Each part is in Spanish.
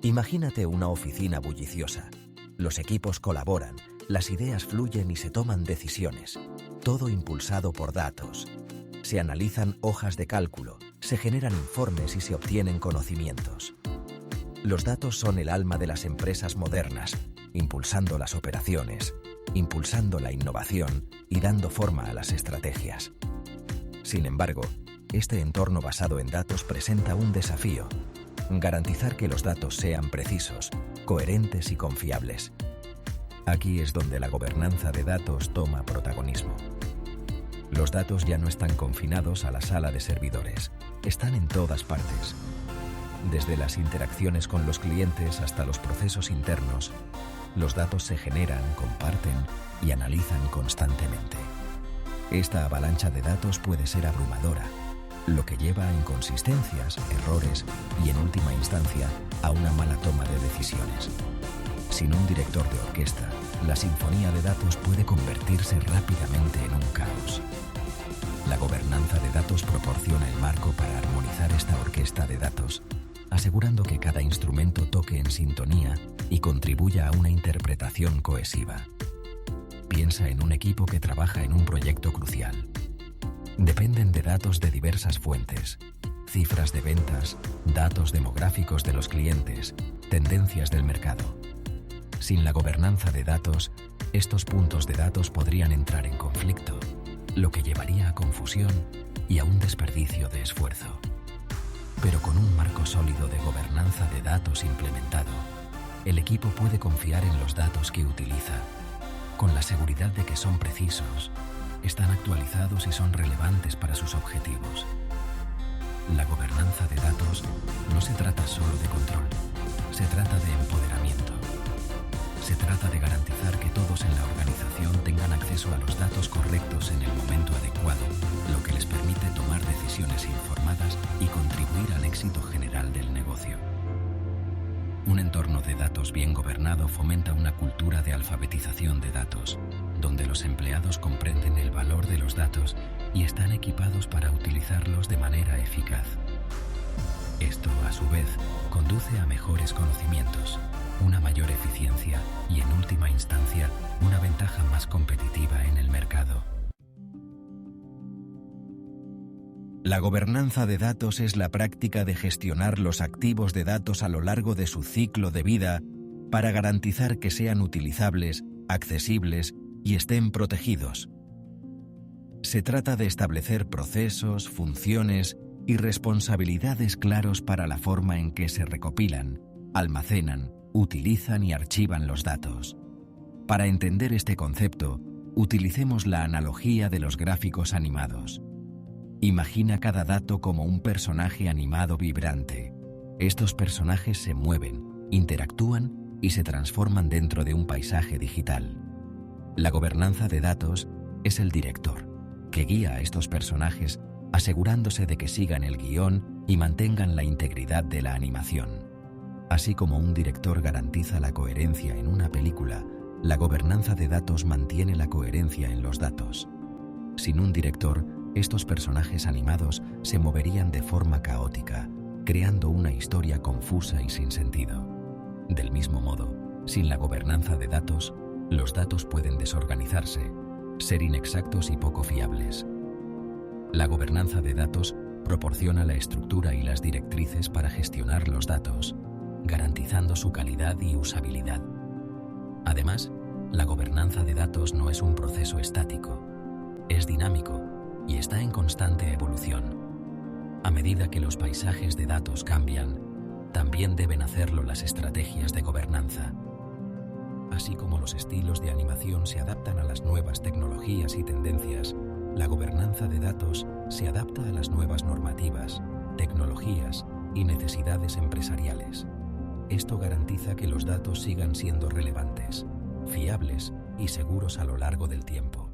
Imagínate una oficina bulliciosa. Los equipos colaboran, las ideas fluyen y se toman decisiones. Todo impulsado por datos. Se analizan hojas de cálculo, se generan informes y se obtienen conocimientos. Los datos son el alma de las empresas modernas, impulsando las operaciones, impulsando la innovación y dando forma a las estrategias. Sin embargo, este entorno basado en datos presenta un desafío: garantizar que los datos sean precisos, coherentes y confiables. Aquí es donde la gobernanza de datos toma protagonismo. Los datos ya no están confinados a la sala de servidores, están en todas partes. Desde las interacciones con los clientes hasta los procesos internos, los datos se generan, comparten y analizan constantemente. Esta avalancha de datos puede ser abrumadora, lo que lleva a inconsistencias, errores y, en última instancia, a una mala toma de decisiones. Sin un director de orquesta, la sinfonía de datos puede convertirse rápidamente en un caos. La gobernanza de datos proporciona el marco para armonizar esta orquesta de datos, asegurando que cada instrumento toque en sintonía y contribuya a una interpretación cohesiva. Piensa en un equipo que trabaja en un proyecto crucial. Dependen de datos de diversas fuentes: cifras de ventas, datos demográficos de los clientes, tendencias del mercado. Sin la gobernanza de datos, estos puntos de datos podrían entrar en conflicto, lo que llevaría a confusión y a un desperdicio de esfuerzo. Pero con un marco sólido de gobernanza de datos implementado, el equipo puede confiar en los datos que utiliza, con la seguridad de que son precisos, están actualizados y son relevantes para sus objetivos. La gobernanza de datos no se trata solo de control, se trata de empoderamiento. Se trata de garantizar que todos en la organización tengan acceso a los datos correctos en el momento adecuado, lo que les permite tomar decisiones informadas y contribuir al éxito general del negocio. Un entorno de datos bien gobernado fomenta una cultura de alfabetización de datos, donde los empleados comprenden el valor de los datos y están equipados para utilizarlos de manera eficaz. Esto, a su vez, conduce a mejores conocimientos, una mayor eficiencia y, en última instancia, una ventaja más competitiva en el mercado. La gobernanza de datos es la práctica de gestionar los activos de datos a lo largo de su ciclo de vida para garantizar que sean utilizables, accesibles y estén protegidos. Se trata de establecer procesos, funciones y responsabilidades claros para la forma en que se recopilan, almacenan, utilizan y archivan los datos. Para entender este concepto, utilicemos la analogía de los gráficos animados. Imagina cada dato como un personaje animado vibrante. Estos personajes se mueven, interactúan y se transforman dentro de un paisaje digital. La gobernanza de datos es el director, que guía a estos personajes asegurándose de que sigan el guión y mantengan la integridad de la animación. Así como un director garantiza la coherencia en una película, la gobernanza de datos mantiene la coherencia en los datos. Sin un director, estos personajes animados se moverían de forma caótica, creando una historia confusa y sin sentido. Del mismo modo, sin la gobernanza de datos, los datos pueden desorganizarse, ser inexactos y poco fiables. La gobernanza de datos proporciona la estructura y las directrices para gestionar los datos, garantizando su calidad y usabilidad. Además, la gobernanza de datos no es un proceso estático, es dinámico y está en constante evolución. A medida que los paisajes de datos cambian, también deben hacerlo las estrategias de gobernanza. Así como los estilos de animación se adaptan a las nuevas tecnologías y tendencias, la gobernanza de datos se adapta a las nuevas normativas, tecnologías y necesidades empresariales. Esto garantiza que los datos sigan siendo relevantes, fiables y seguros a lo largo del tiempo.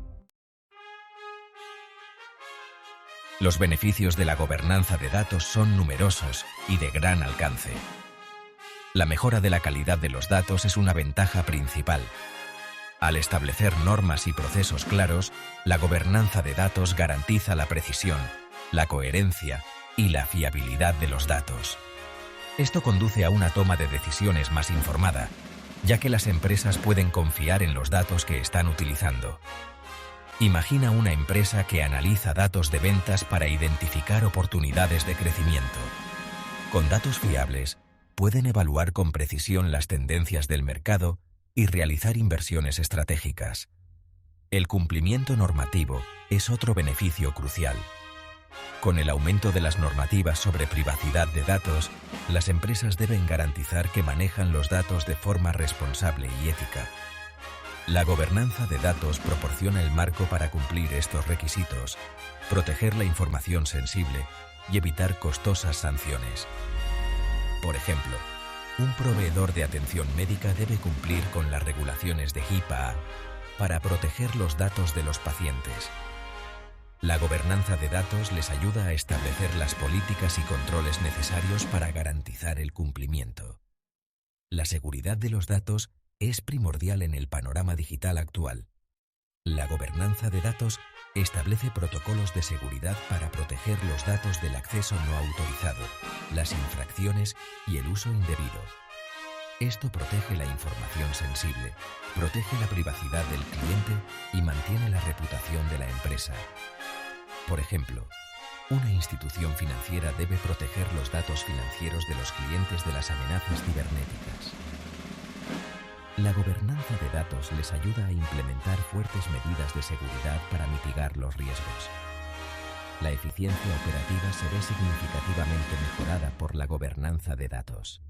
Los beneficios de la gobernanza de datos son numerosos y de gran alcance. La mejora de la calidad de los datos es una ventaja principal. Al establecer normas y procesos claros, la gobernanza de datos garantiza la precisión, la coherencia y la fiabilidad de los datos. Esto conduce a una toma de decisiones más informada, ya que las empresas pueden confiar en los datos que están utilizando. Imagina una empresa que analiza datos de ventas para identificar oportunidades de crecimiento. Con datos fiables, pueden evaluar con precisión las tendencias del mercado y realizar inversiones estratégicas. El cumplimiento normativo es otro beneficio crucial. Con el aumento de las normativas sobre privacidad de datos, las empresas deben garantizar que manejan los datos de forma responsable y ética. La gobernanza de datos proporciona el marco para cumplir estos requisitos, proteger la información sensible y evitar costosas sanciones. Por ejemplo, un proveedor de atención médica debe cumplir con las regulaciones de HIPAA para proteger los datos de los pacientes. La gobernanza de datos les ayuda a establecer las políticas y controles necesarios para garantizar el cumplimiento. La seguridad de los datos es primordial en el panorama digital actual. La gobernanza de datos establece protocolos de seguridad para proteger los datos del acceso no autorizado, las infracciones y el uso indebido. Esto protege la información sensible, protege la privacidad del cliente y mantiene la reputación de la empresa. Por ejemplo, una institución financiera debe proteger los datos financieros de los clientes de las amenazas cibernéticas. La gobernanza de datos les ayuda a implementar fuertes medidas de seguridad para mitigar los riesgos. La eficiencia operativa se ve significativamente mejorada por la gobernanza de datos.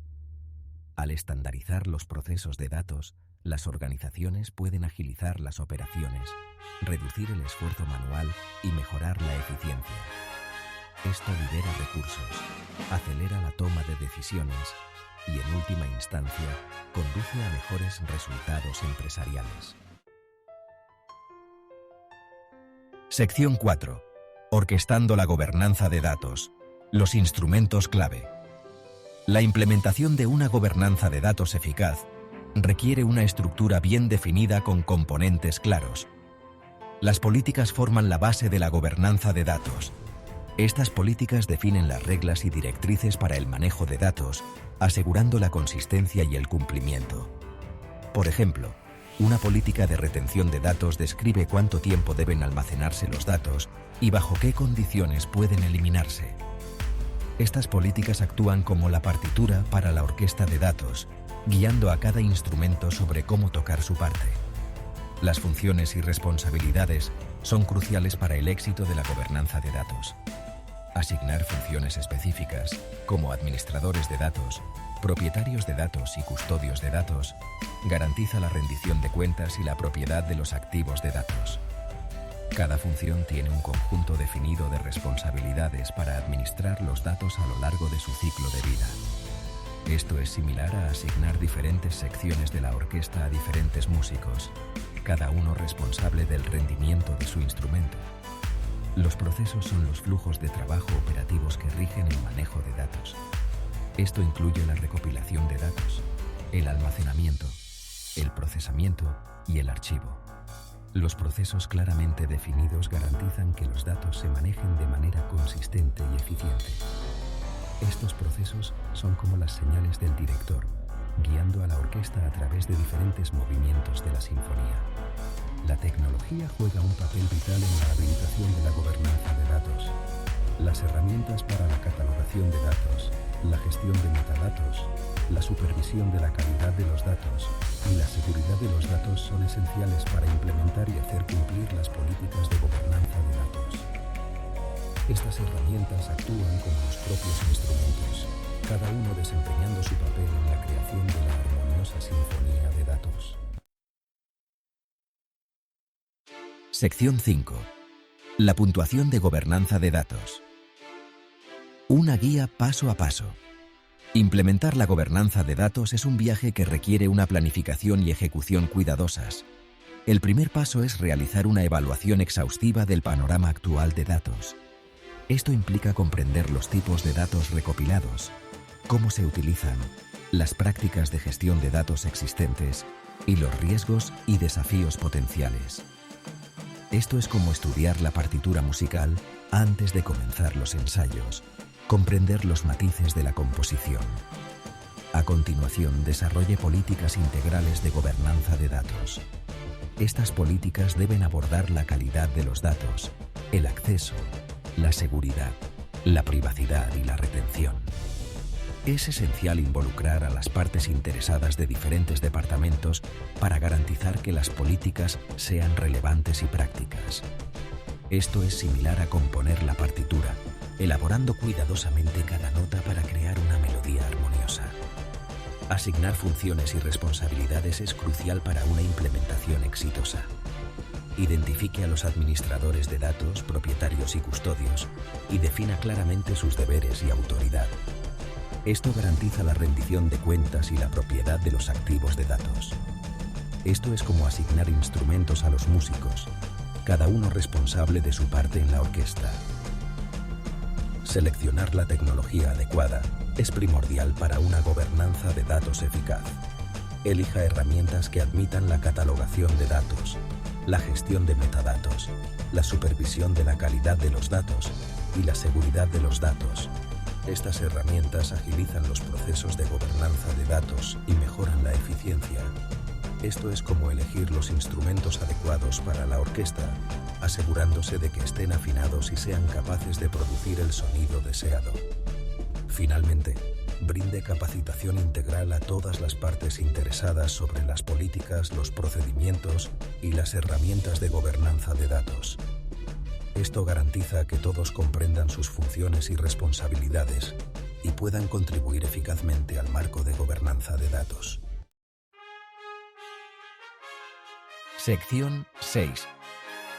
Al estandarizar los procesos de datos, las organizaciones pueden agilizar las operaciones, reducir el esfuerzo manual y mejorar la eficiencia. Esto libera recursos, acelera la toma de decisiones y, en última instancia, conduce a mejores resultados empresariales. Sección 4. Orquestando la gobernanza de datos. Los instrumentos clave. La implementación de una gobernanza de datos eficaz requiere una estructura bien definida con componentes claros. Las políticas forman la base de la gobernanza de datos. Estas políticas definen las reglas y directrices para el manejo de datos, asegurando la consistencia y el cumplimiento. Por ejemplo, una política de retención de datos describe cuánto tiempo deben almacenarse los datos y bajo qué condiciones pueden eliminarse. Estas políticas actúan como la partitura para la orquesta de datos, guiando a cada instrumento sobre cómo tocar su parte. Las funciones y responsabilidades son cruciales para el éxito de la gobernanza de datos. Asignar funciones específicas, como administradores de datos, propietarios de datos y custodios de datos, garantiza la rendición de cuentas y la propiedad de los activos de datos. Cada función tiene un conjunto definido de responsabilidades para administrar los datos a lo largo de su ciclo de vida. Esto es similar a asignar diferentes secciones de la orquesta a diferentes músicos, cada uno responsable del rendimiento de su instrumento. Los procesos son los flujos de trabajo operativos que rigen el manejo de datos. Esto incluye la recopilación de datos, el almacenamiento, el procesamiento y el archivo. Los procesos claramente definidos garantizan que los datos se manejen de manera consistente y eficiente. Estos procesos son como las señales del director, guiando a la orquesta a través de diferentes movimientos de la sinfonía. La tecnología juega un papel vital en la habilitación de la gobernanza de datos. Las herramientas para la catalogación de datos, la gestión de metadatos, la supervisión de la calidad de los datos y la seguridad de los datos son esenciales para implementar y hacer cumplir las políticas de gobernanza de datos. Estas herramientas actúan como los propios instrumentos, cada uno desempeñando su papel en la creación de la armoniosa sinfonía de datos. Sección 5. La puntuación de gobernanza de datos. Una guía paso a paso. Implementar la gobernanza de datos es un viaje que requiere una planificación y ejecución cuidadosas. El primer paso es realizar una evaluación exhaustiva del panorama actual de datos. Esto implica comprender los tipos de datos recopilados, cómo se utilizan, las prácticas de gestión de datos existentes y los riesgos y desafíos potenciales. Esto es como estudiar la partitura musical antes de comenzar los ensayos. comprender los matices de la composición. A continuación, desarrolle políticas integrales de gobernanza de datos. Estas políticas deben abordar la calidad de los datos, el acceso, la seguridad, la privacidad y la retención. Es esencial involucrar a las partes interesadas de diferentes departamentos para garantizar que las políticas sean relevantes y prácticas. Esto es similar a componer la partitura, elaborando cuidadosamente cada nota para crear una melodía armoniosa. Asignar funciones y responsabilidades es crucial para una implementación exitosa. Identifique a los administradores de datos, propietarios y custodios, y defina claramente sus deberes y autoridad. Esto garantiza la rendición de cuentas y la propiedad de los activos de datos. Esto es como asignar instrumentos a los músicos, cada uno responsable de su parte en la orquesta. Seleccionar la tecnología adecuada es primordial para una gobernanza de datos eficaz. Elija herramientas que admitan la catalogación de datos, la gestión de metadatos, la supervisión de la calidad de los datos y la seguridad de los datos. Estas herramientas agilizan los procesos de gobernanza de datos y mejoran la eficiencia. Esto es como elegir los instrumentos adecuados para la orquesta, asegurándose de que estén afinados y sean capaces de producir el sonido deseado. Finalmente, brinde capacitación integral a todas las partes interesadas sobre las políticas, los procedimientos y las herramientas de gobernanza de datos. Esto garantiza que todos comprendan sus funciones y responsabilidades y puedan contribuir eficazmente al marco de gobernanza de datos. Sección 6.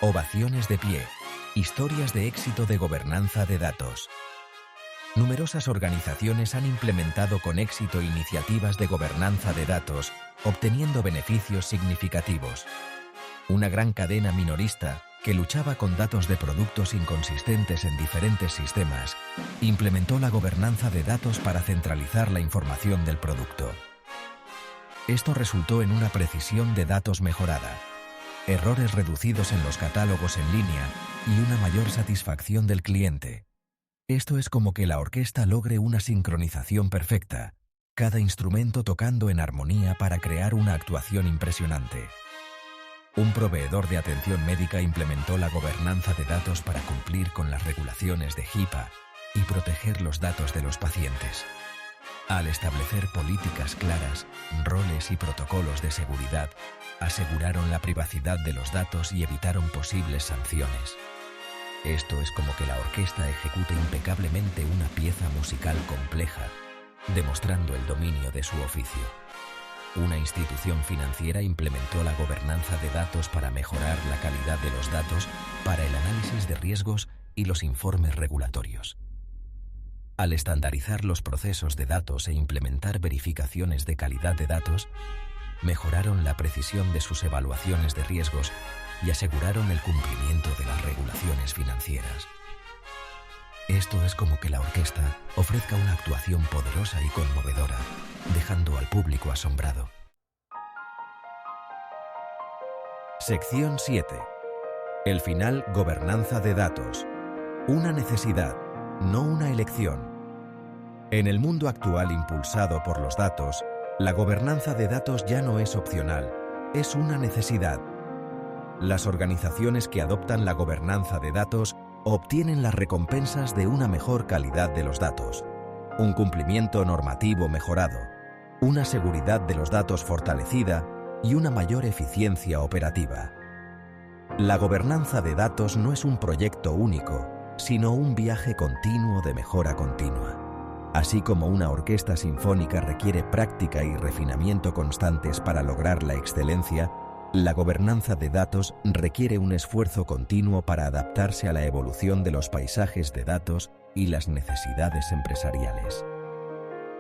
Ovaciones de pie. Historias de éxito de gobernanza de datos. Numerosas organizaciones han implementado con éxito iniciativas de gobernanza de datos, obteniendo beneficios significativos. Una gran cadena minorista, que luchaba con datos de productos inconsistentes en diferentes sistemas, implementó la gobernanza de datos para centralizar la información del producto. Esto resultó en una precisión de datos mejorada, errores reducidos en los catálogos en línea y una mayor satisfacción del cliente. Esto es como que la orquesta logre una sincronización perfecta, cada instrumento tocando en armonía para crear una actuación impresionante. Un proveedor de atención médica implementó la gobernanza de datos para cumplir con las regulaciones de HIPAA y proteger los datos de los pacientes. Al establecer políticas claras, roles y protocolos de seguridad, aseguraron la privacidad de los datos y evitaron posibles sanciones. Esto es como que la orquesta ejecute impecablemente una pieza musical compleja, demostrando el dominio de su oficio. Una institución financiera implementó la gobernanza de datos para mejorar la calidad de los datos para el análisis de riesgos y los informes regulatorios. Al estandarizar los procesos de datos e implementar verificaciones de calidad de datos, mejoraron la precisión de sus evaluaciones de riesgos y aseguraron el cumplimiento de las regulaciones financieras. Esto es como que la orquesta ofrezca una actuación poderosa y conmovedora, dejando al público asombrado. Sección 7. El final, gobernanza de datos. Una necesidad, no una elección. En el mundo actual impulsado por los datos, la gobernanza de datos ya no es opcional, es una necesidad. Las organizaciones que adoptan la gobernanza de datos obtienen las recompensas de una mejor calidad de los datos, un cumplimiento normativo mejorado, una seguridad de los datos fortalecida y una mayor eficiencia operativa. La gobernanza de datos no es un proyecto único, sino un viaje continuo de mejora continua. Así como una orquesta sinfónica requiere práctica y refinamiento constantes para lograr la excelencia, la gobernanza de datos requiere un esfuerzo continuo para adaptarse a la evolución de los paisajes de datos y las necesidades empresariales.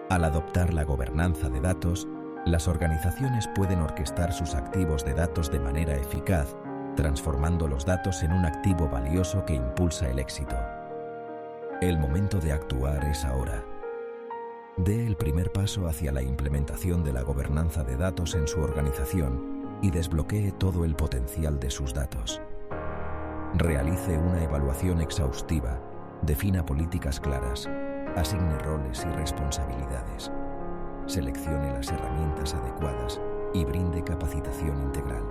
Al adoptar la gobernanza de datos, las organizaciones pueden orquestar sus activos de datos de manera eficaz, transformando los datos en un activo valioso que impulsa el éxito. El momento de actuar es ahora. Dé el primer paso hacia la implementación de la gobernanza de datos en su organización y desbloquee todo el potencial de sus datos. Realice una evaluación exhaustiva, defina políticas claras, Asigne roles y responsabilidades. Seleccione las herramientas adecuadas y brinde capacitación integral.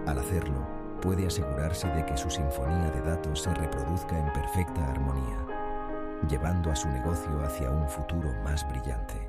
Al hacerlo, puede asegurarse de que su sinfonía de datos se reproduzca en perfecta armonía, llevando a su negocio hacia un futuro más brillante.